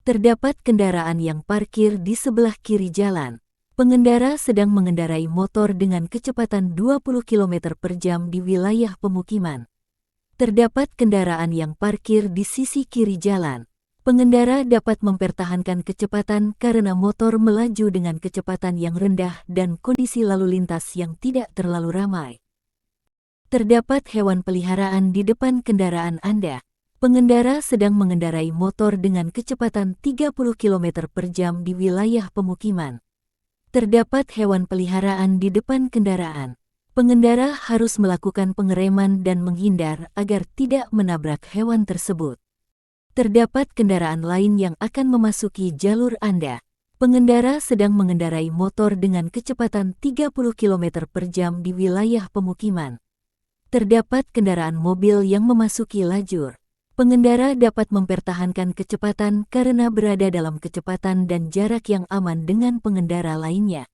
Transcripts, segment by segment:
Terdapat kendaraan yang parkir di sebelah kiri jalan. Pengendara sedang mengendarai motor dengan kecepatan 20 km per jam di wilayah pemukiman. Terdapat kendaraan yang parkir di sisi kiri jalan. Pengendara dapat mempertahankan kecepatan karena motor melaju dengan kecepatan yang rendah dan kondisi lalu lintas yang tidak terlalu ramai. Terdapat hewan peliharaan di depan kendaraan Anda. Pengendara sedang mengendarai motor dengan kecepatan 30 km per jam di wilayah pemukiman. Terdapat hewan peliharaan di depan kendaraan. Pengendara harus melakukan pengereman dan menghindar agar tidak menabrak hewan tersebut. Terdapat kendaraan lain yang akan memasuki jalur Anda. Pengendara sedang mengendarai motor dengan kecepatan 30 km per jam di wilayah pemukiman. Terdapat kendaraan mobil yang memasuki lajur. Pengendara dapat mempertahankan kecepatan karena berada dalam kecepatan dan jarak yang aman dengan pengendara lainnya.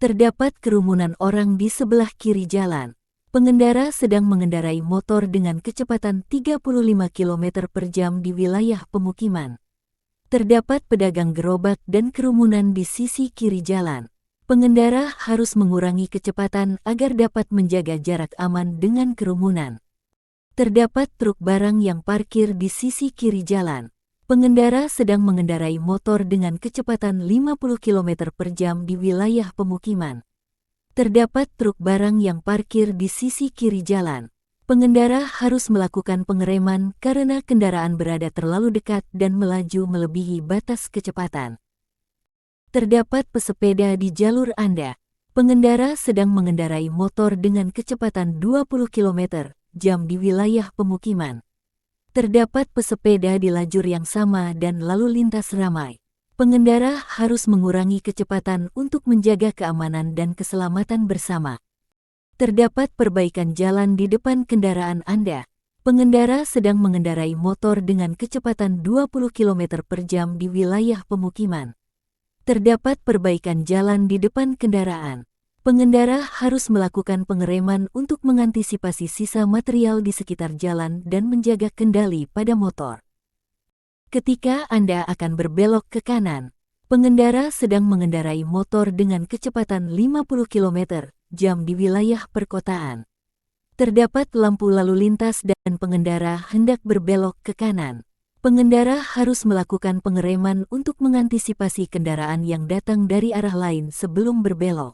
Terdapat kerumunan orang di sebelah kiri jalan. Pengendara sedang mengendarai motor dengan kecepatan 35 km per jam di wilayah pemukiman. Terdapat pedagang gerobak dan kerumunan di sisi kiri jalan. Pengendara harus mengurangi kecepatan agar dapat menjaga jarak aman dengan kerumunan. Terdapat truk barang yang parkir di sisi kiri jalan. Pengendara sedang mengendarai motor dengan kecepatan 50 km per jam di wilayah pemukiman. Terdapat truk barang yang parkir di sisi kiri jalan. Pengendara harus melakukan pengereman karena kendaraan berada terlalu dekat dan melaju melebihi batas kecepatan. Terdapat pesepeda di jalur Anda. Pengendara sedang mengendarai motor dengan kecepatan 20 km jam di wilayah pemukiman. Terdapat pesepeda di lajur yang sama dan lalu lintas ramai. Pengendara harus mengurangi kecepatan untuk menjaga keamanan dan keselamatan bersama. Terdapat perbaikan jalan di depan kendaraan Anda. Pengendara sedang mengendarai motor dengan kecepatan 20 km per jam di wilayah pemukiman. Terdapat perbaikan jalan di depan kendaraan. Pengendara harus melakukan pengereman untuk mengantisipasi sisa material di sekitar jalan dan menjaga kendali pada motor. Ketika Anda akan berbelok ke kanan, pengendara sedang mengendarai motor dengan kecepatan 50 km jam di wilayah perkotaan. Terdapat lampu lalu lintas dan pengendara hendak berbelok ke kanan. Pengendara harus melakukan pengereman untuk mengantisipasi kendaraan yang datang dari arah lain sebelum berbelok.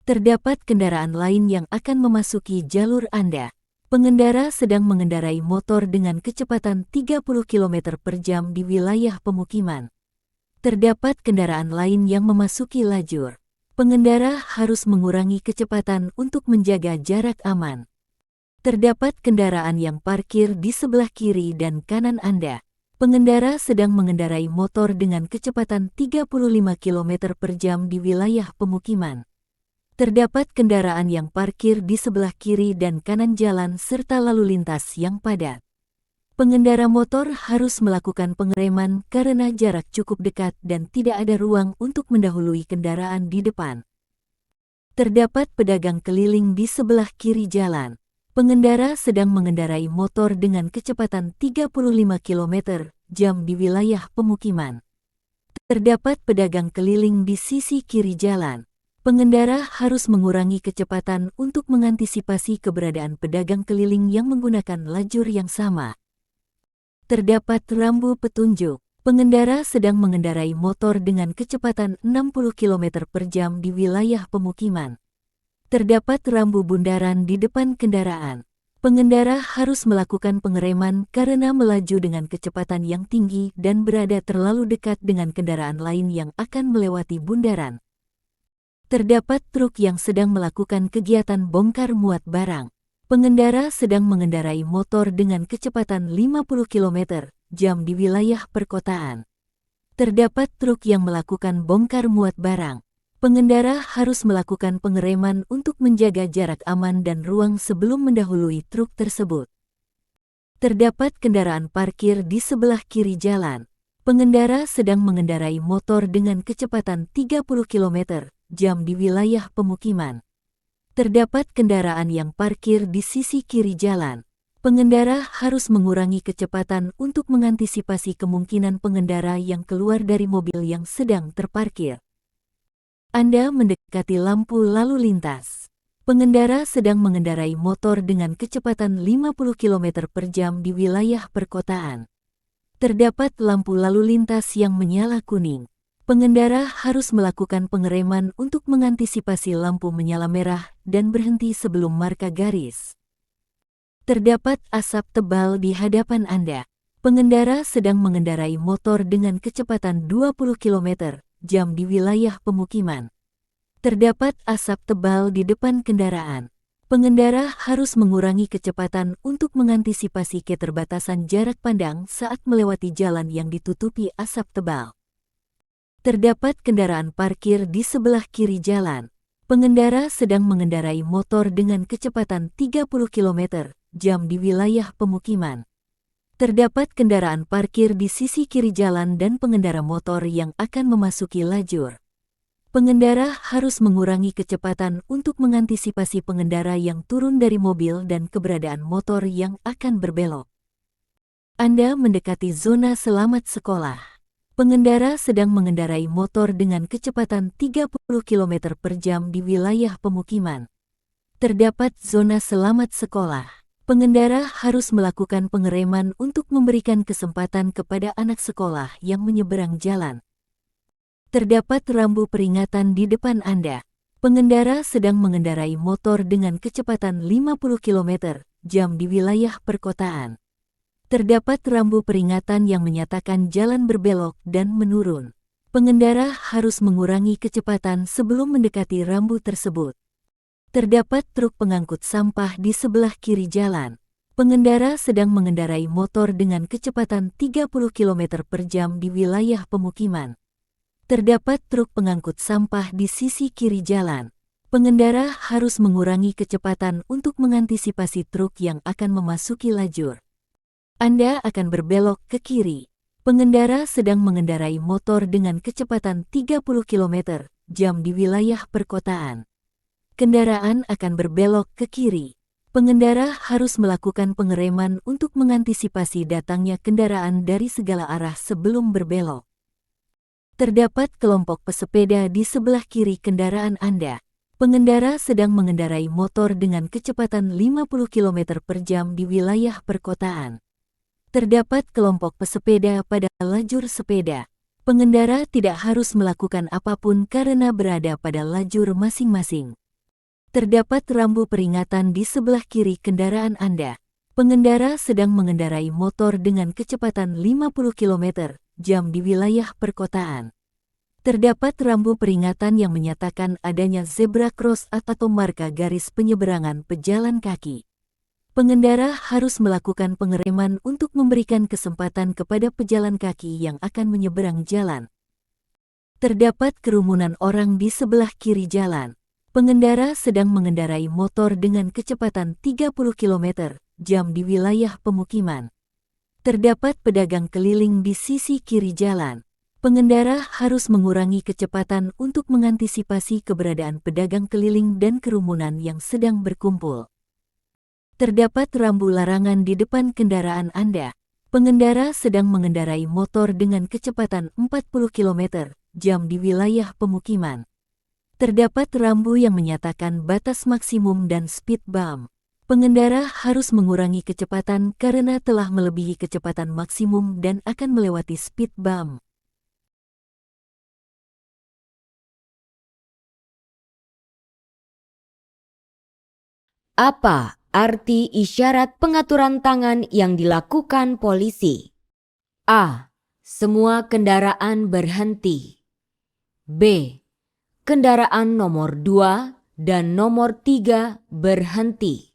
Terdapat kendaraan lain yang akan memasuki jalur Anda. Pengendara sedang mengendarai motor dengan kecepatan 30 km per jam di wilayah pemukiman. Terdapat kendaraan lain yang memasuki lajur. Pengendara harus mengurangi kecepatan untuk menjaga jarak aman. Terdapat kendaraan yang parkir di sebelah kiri dan kanan Anda. Pengendara sedang mengendarai motor dengan kecepatan 35 km per jam di wilayah pemukiman. Terdapat kendaraan yang parkir di sebelah kiri dan kanan jalan serta lalu lintas yang padat. Pengendara motor harus melakukan pengereman karena jarak cukup dekat dan tidak ada ruang untuk mendahului kendaraan di depan. Terdapat pedagang keliling di sebelah kiri jalan. Pengendara sedang mengendarai motor dengan kecepatan 35 km jam di wilayah pemukiman. Terdapat pedagang keliling di sisi kiri jalan. Pengendara harus mengurangi kecepatan untuk mengantisipasi keberadaan pedagang keliling yang menggunakan lajur yang sama. Terdapat rambu petunjuk. Pengendara sedang mengendarai motor dengan kecepatan 60 km per jam di wilayah pemukiman. Terdapat rambu bundaran di depan kendaraan. Pengendara harus melakukan pengereman karena melaju dengan kecepatan yang tinggi dan berada terlalu dekat dengan kendaraan lain yang akan melewati bundaran. Terdapat truk yang sedang melakukan kegiatan bongkar muat barang. Pengendara sedang mengendarai motor dengan kecepatan 50 km jam di wilayah perkotaan. Terdapat truk yang melakukan bongkar muat barang. Pengendara harus melakukan pengereman untuk menjaga jarak aman dan ruang sebelum mendahului truk tersebut. Terdapat kendaraan parkir di sebelah kiri jalan. Pengendara sedang mengendarai motor dengan kecepatan 30 km jam di wilayah pemukiman. Terdapat kendaraan yang parkir di sisi kiri jalan. Pengendara harus mengurangi kecepatan untuk mengantisipasi kemungkinan pengendara yang keluar dari mobil yang sedang terparkir. Anda mendekati lampu lalu lintas. Pengendara sedang mengendarai motor dengan kecepatan 50 km per jam di wilayah perkotaan. Terdapat lampu lalu lintas yang menyala kuning. Pengendara harus melakukan pengereman untuk mengantisipasi lampu menyala merah dan berhenti sebelum marka garis. Terdapat asap tebal di hadapan Anda. Pengendara sedang mengendarai motor dengan kecepatan 20 km jam di wilayah pemukiman. Terdapat asap tebal di depan kendaraan. Pengendara harus mengurangi kecepatan untuk mengantisipasi keterbatasan jarak pandang saat melewati jalan yang ditutupi asap tebal. Terdapat kendaraan parkir di sebelah kiri jalan. Pengendara sedang mengendarai motor dengan kecepatan 30 km jam di wilayah pemukiman. Terdapat kendaraan parkir di sisi kiri jalan dan pengendara motor yang akan memasuki lajur. Pengendara harus mengurangi kecepatan untuk mengantisipasi pengendara yang turun dari mobil dan keberadaan motor yang akan berbelok. Anda mendekati zona selamat sekolah. Pengendara sedang mengendarai motor dengan kecepatan 30 km per jam di wilayah pemukiman. Terdapat zona selamat sekolah. Pengendara harus melakukan pengereman untuk memberikan kesempatan kepada anak sekolah yang menyeberang jalan. Terdapat rambu peringatan di depan Anda. Pengendara sedang mengendarai motor dengan kecepatan 50 km jam di wilayah perkotaan. Terdapat rambu peringatan yang menyatakan jalan berbelok dan menurun. Pengendara harus mengurangi kecepatan sebelum mendekati rambu tersebut. Terdapat truk pengangkut sampah di sebelah kiri jalan. Pengendara sedang mengendarai motor dengan kecepatan 30 km per jam di wilayah pemukiman. Terdapat truk pengangkut sampah di sisi kiri jalan. Pengendara harus mengurangi kecepatan untuk mengantisipasi truk yang akan memasuki lajur. Anda akan berbelok ke kiri. Pengendara sedang mengendarai motor dengan kecepatan 30 km jam di wilayah perkotaan. Kendaraan akan berbelok ke kiri. Pengendara harus melakukan pengereman untuk mengantisipasi datangnya kendaraan dari segala arah sebelum berbelok. Terdapat kelompok pesepeda di sebelah kiri kendaraan Anda. Pengendara sedang mengendarai motor dengan kecepatan 50 km per jam di wilayah perkotaan. Terdapat kelompok pesepeda pada lajur sepeda. Pengendara tidak harus melakukan apapun karena berada pada lajur masing-masing. Terdapat rambu peringatan di sebelah kiri kendaraan Anda. Pengendara sedang mengendarai motor dengan kecepatan 50 km jam di wilayah perkotaan. Terdapat rambu peringatan yang menyatakan adanya zebra cross atau marka garis penyeberangan pejalan kaki. Pengendara harus melakukan pengereman untuk memberikan kesempatan kepada pejalan kaki yang akan menyeberang jalan. Terdapat kerumunan orang di sebelah kiri jalan. Pengendara sedang mengendarai motor dengan kecepatan 30 km jam di wilayah pemukiman. Terdapat pedagang keliling di sisi kiri jalan. Pengendara harus mengurangi kecepatan untuk mengantisipasi keberadaan pedagang keliling dan kerumunan yang sedang berkumpul. Terdapat rambu larangan di depan kendaraan Anda. Pengendara sedang mengendarai motor dengan kecepatan 40 km jam di wilayah pemukiman. Terdapat rambu yang menyatakan batas maksimum dan speed bump. Pengendara harus mengurangi kecepatan karena telah melebihi kecepatan maksimum dan akan melewati speed bump. Apa arti isyarat pengaturan tangan yang dilakukan polisi? A. Semua kendaraan berhenti. B. Kendaraan nomor 2 dan nomor 3 berhenti.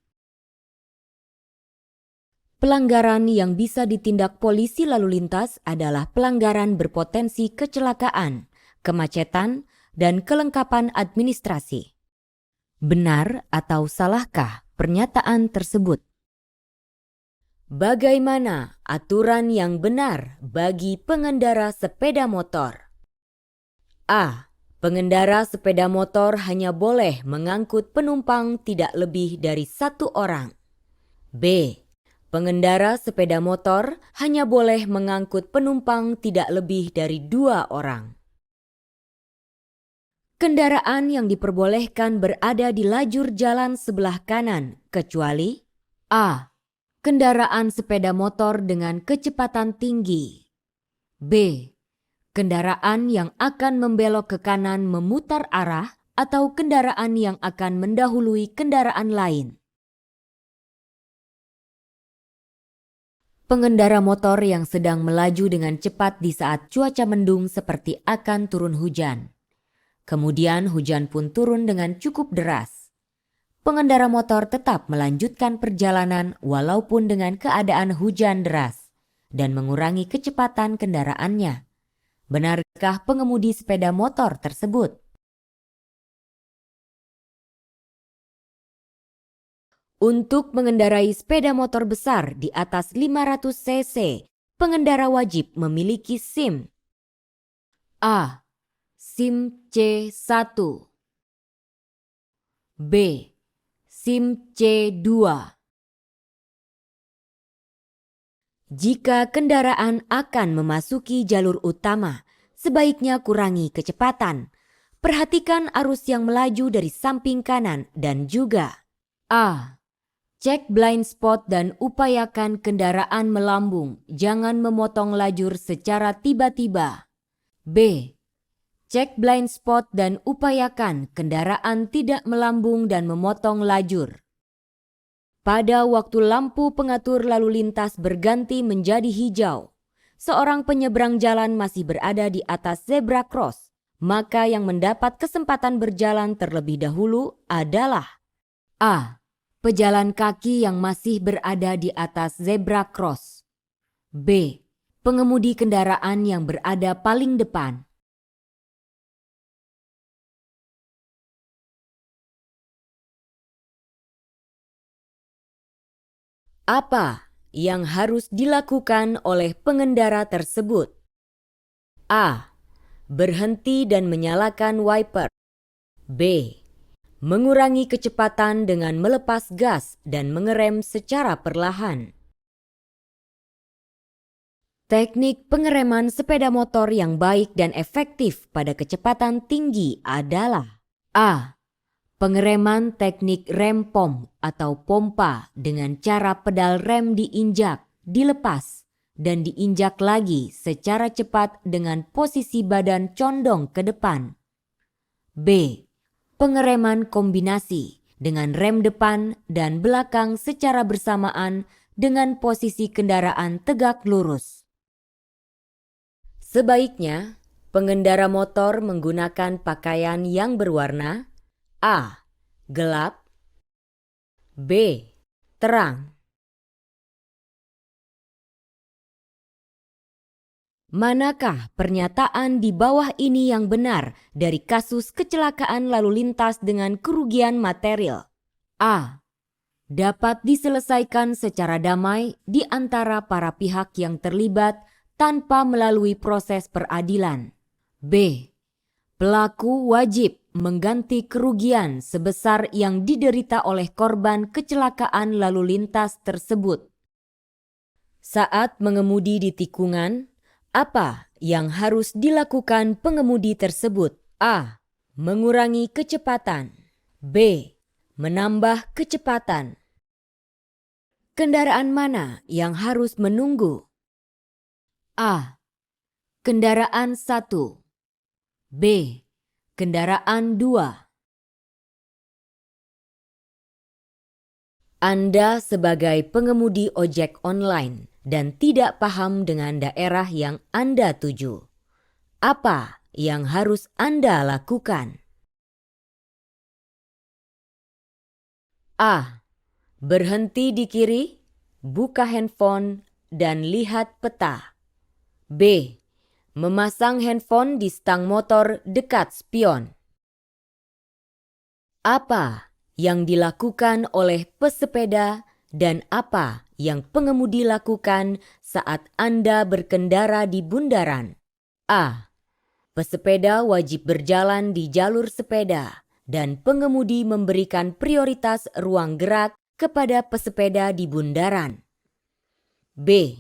Pelanggaran yang bisa ditindak polisi lalu lintas adalah pelanggaran berpotensi kecelakaan, kemacetan, dan kelengkapan administrasi. Benar atau salahkah pernyataan tersebut? Bagaimana aturan yang benar bagi pengendara sepeda motor? A. Pengendara sepeda motor hanya boleh mengangkut penumpang tidak lebih dari 1 orang. B. Pengendara sepeda motor hanya boleh mengangkut penumpang tidak lebih dari 2 orang. Kendaraan yang diperbolehkan berada di lajur jalan sebelah kanan kecuali A. Kendaraan sepeda motor dengan kecepatan tinggi. B. Kendaraan yang akan membelok ke kanan memutar arah atau kendaraan yang akan mendahului kendaraan lain. Pengendara motor yang sedang melaju dengan cepat di saat cuaca mendung seperti akan turun hujan. Kemudian hujan pun turun dengan cukup deras. Pengendara motor tetap melanjutkan perjalanan walaupun dengan keadaan hujan deras dan mengurangi kecepatan kendaraannya. Benarkah pengemudi sepeda motor tersebut? Untuk mengendarai sepeda motor besar di atas 500 cc, pengendara wajib memiliki SIM. A. SIM C1. B. SIM C2. Jika kendaraan akan memasuki jalur utama, sebaiknya kurangi kecepatan. Perhatikan arus yang melaju dari samping kanan dan juga A. Cek blind spot dan upayakan kendaraan melambung, jangan memotong lajur secara tiba-tiba. B. Cek blind spot dan upayakan kendaraan tidak melambung dan memotong lajur. Pada waktu lampu pengatur lalu lintas berganti menjadi hijau, seorang penyeberang jalan masih berada di atas zebra cross, maka yang mendapat kesempatan berjalan terlebih dahulu adalah A. Pejalan kaki yang masih berada di atas zebra cross. B. Pengemudi kendaraan yang berada paling depan. Apa yang harus dilakukan oleh pengendara tersebut? A. Berhenti dan menyalakan wiper. B. Mengurangi kecepatan dengan melepas gas dan mengerem secara perlahan. Teknik pengereman sepeda motor yang baik dan efektif pada kecepatan tinggi adalah A. Pengereman teknik rem pom atau pompa dengan cara pedal rem diinjak, dilepas, dan diinjak lagi secara cepat dengan posisi badan condong ke depan. B. Pengereman kombinasi dengan rem depan dan belakang secara bersamaan dengan posisi kendaraan tegak lurus. Sebaiknya, pengendara motor menggunakan pakaian yang berwarna A. Gelap. B. Terang. Manakah pernyataan di bawah ini yang benar dari kasus kecelakaan lalu lintas dengan kerugian material? A. Dapat diselesaikan secara damai di antara para pihak yang terlibat tanpa melalui proses peradilan. B. Pelaku wajib mengganti kerugian sebesar yang diderita oleh korban kecelakaan lalu lintas tersebut. Saat mengemudi di tikungan, apa yang harus dilakukan pengemudi tersebut? A. Mengurangi kecepatan. B. Menambah kecepatan. Kendaraan mana yang harus menunggu? A. Kendaraan 1. B. Kendaraan 2. Anda sebagai pengemudi ojek online dan tidak paham dengan daerah yang Anda tuju. Apa yang harus Anda lakukan? A. Berhenti di kiri, buka handphone, dan lihat peta. B. Memasang handphone di stang motor dekat spion. Apa yang dilakukan oleh pesepeda dan apa yang pengemudi lakukan saat Anda berkendara di bundaran? A. Pesepeda wajib berjalan di jalur sepeda dan pengemudi memberikan prioritas ruang gerak kepada pesepeda di bundaran. B.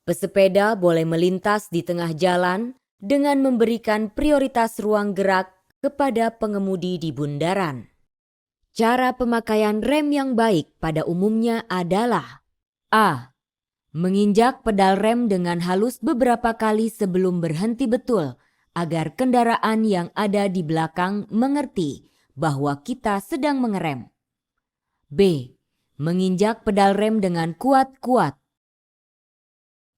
Pesepeda boleh melintas di tengah jalan dengan memberikan prioritas ruang gerak kepada pengemudi di bundaran. Cara pemakaian rem yang baik pada umumnya adalah A. Menginjak pedal rem dengan halus beberapa kali sebelum berhenti betul agar kendaraan yang ada di belakang mengerti bahwa kita sedang mengerem. B. Menginjak pedal rem dengan kuat-kuat.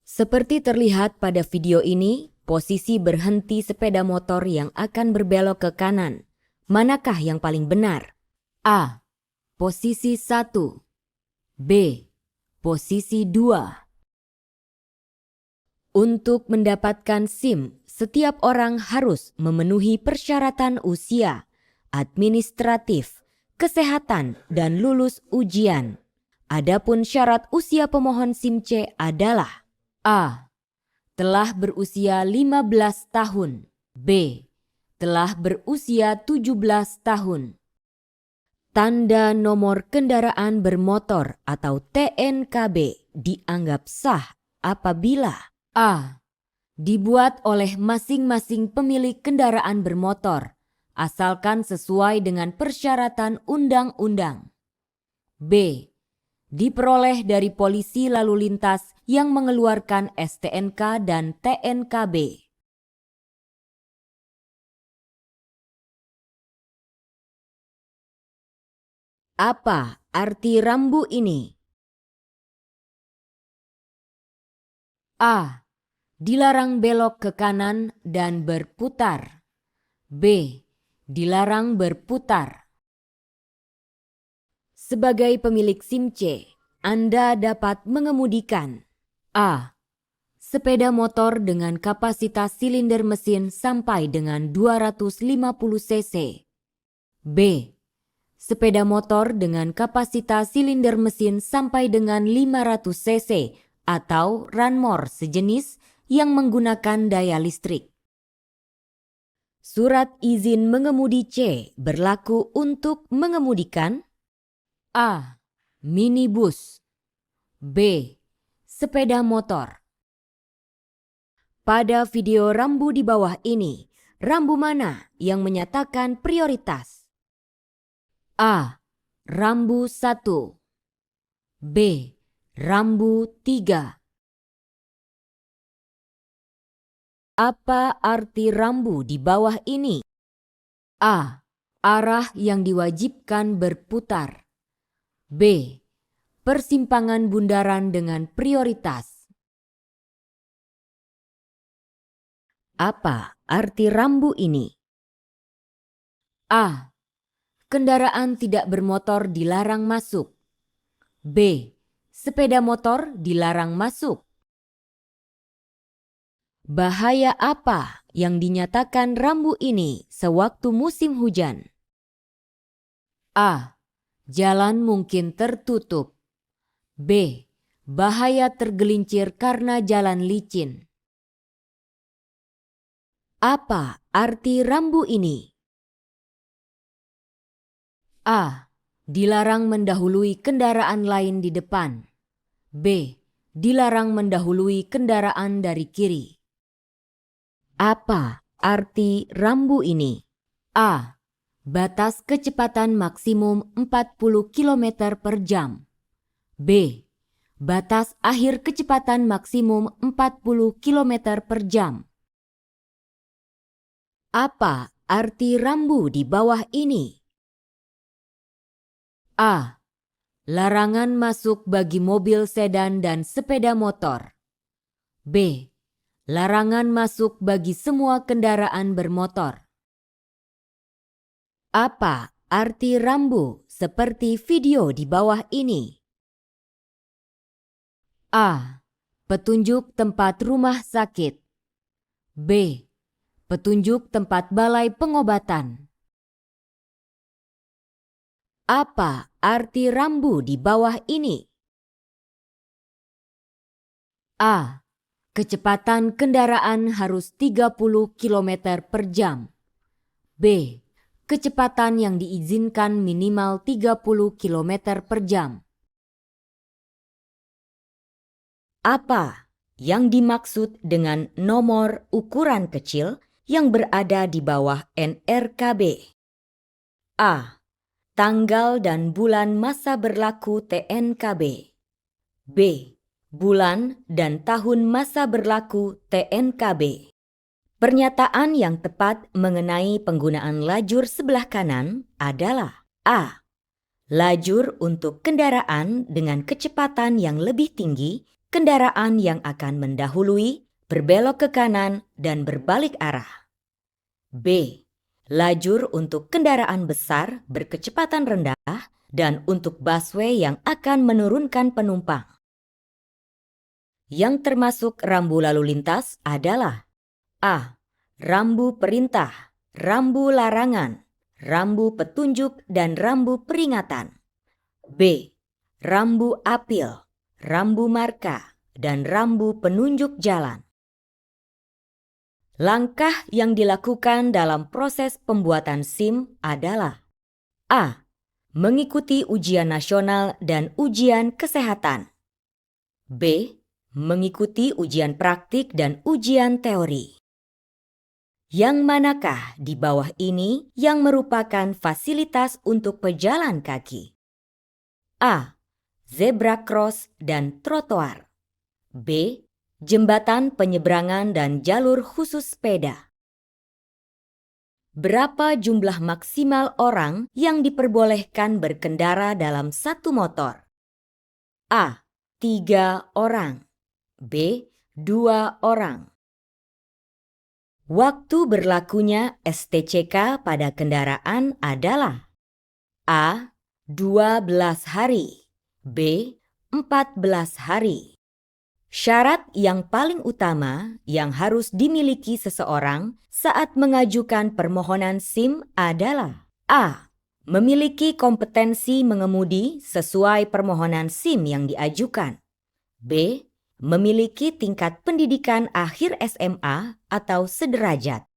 Seperti terlihat pada video ini, posisi berhenti sepeda motor yang akan berbelok ke kanan. Manakah yang paling benar? A. Posisi 1. B. Posisi 2. Untuk mendapatkan SIM, setiap orang harus memenuhi persyaratan usia, administratif, kesehatan, dan lulus ujian. Adapun syarat usia pemohon SIM C adalah A. Telah berusia 15 tahun. B. Telah berusia 17 tahun. Tanda nomor kendaraan bermotor atau TNKB dianggap sah apabila A. Dibuat oleh masing-masing pemilik kendaraan bermotor, asalkan sesuai dengan persyaratan undang-undang. B. Diperoleh dari polisi lalu lintas yang mengeluarkan STNK dan TNKB. Apa arti rambu ini? A. Dilarang belok ke kanan dan berputar. B. Dilarang berputar. Sebagai pemilik SIM C, Anda dapat mengemudikan A. Sepeda motor dengan kapasitas silinder mesin sampai dengan 250 cc. B. Sepeda motor dengan kapasitas silinder mesin sampai dengan 500 cc atau Runmore sejenis yang menggunakan daya listrik. Surat izin mengemudi C berlaku untuk mengemudikan A. Minibus. B. Sepeda motor. Pada video rambu di bawah ini, rambu mana yang menyatakan prioritas? A. Rambu 1. B. Rambu 3. Apa arti rambu di bawah ini? A. Arah yang diwajibkan berputar. B. Persimpangan bundaran dengan prioritas. Apa arti rambu ini? A. Kendaraan tidak bermotor dilarang masuk. B. Sepeda motor dilarang masuk. Bahaya apa yang dinyatakan rambu ini sewaktu musim hujan? A. Jalan mungkin tertutup. B. Bahaya tergelincir karena jalan licin. Apa arti rambu ini? A. Dilarang mendahului kendaraan lain di depan. B. Dilarang mendahului kendaraan dari kiri. Apa arti rambu ini? A. Batas kecepatan maksimum 40 km per jam. B. Batas akhir kecepatan maksimum 40 km per jam. Apa arti rambu di bawah ini? A. Larangan masuk bagi mobil sedan dan sepeda motor. B. Larangan masuk bagi semua kendaraan bermotor. Apa arti rambu seperti video di bawah ini? A. Petunjuk tempat rumah sakit. B. Petunjuk tempat balai pengobatan. Apa arti rambu di bawah ini? A. Kecepatan kendaraan harus 30 km per jam. B. Kecepatan yang diizinkan minimal 30 km per jam. Apa yang dimaksud dengan nomor ukuran kecil yang berada di bawah NRKB? A. Tanggal dan bulan masa berlaku TNKB. B. Bulan dan tahun masa berlaku TNKB. Pernyataan yang tepat mengenai penggunaan lajur sebelah kanan adalah A. Lajur untuk kendaraan dengan kecepatan yang lebih tinggi, kendaraan yang akan mendahului, berbelok ke kanan, dan berbalik arah. B. Lajur untuk kendaraan besar berkecepatan rendah dan untuk busway yang akan menurunkan penumpang. Yang termasuk rambu lalu lintas adalah A. Rambu perintah, rambu larangan, rambu petunjuk, dan rambu peringatan. B. Rambu apil, rambu marka, dan rambu penunjuk jalan. Langkah yang dilakukan dalam proses pembuatan SIM adalah A. Mengikuti ujian nasional dan ujian kesehatan. B. Mengikuti ujian praktik dan ujian teori. Yang manakah di bawah ini yang merupakan fasilitas untuk pejalan kaki? A. Zebra cross dan trotoar. B. Jembatan penyeberangan dan jalur khusus sepeda. Berapa jumlah maksimal orang yang diperbolehkan berkendara dalam satu motor? A. 3 orang. B. 2 orang. Waktu berlakunya STCK pada kendaraan adalah A. 12 hari. B. 14 hari. Syarat yang paling utama yang harus dimiliki seseorang saat mengajukan permohonan SIM adalah A. Memiliki kompetensi mengemudi sesuai permohonan SIM yang diajukan. B. Memiliki tingkat pendidikan akhir SMA atau sederajat.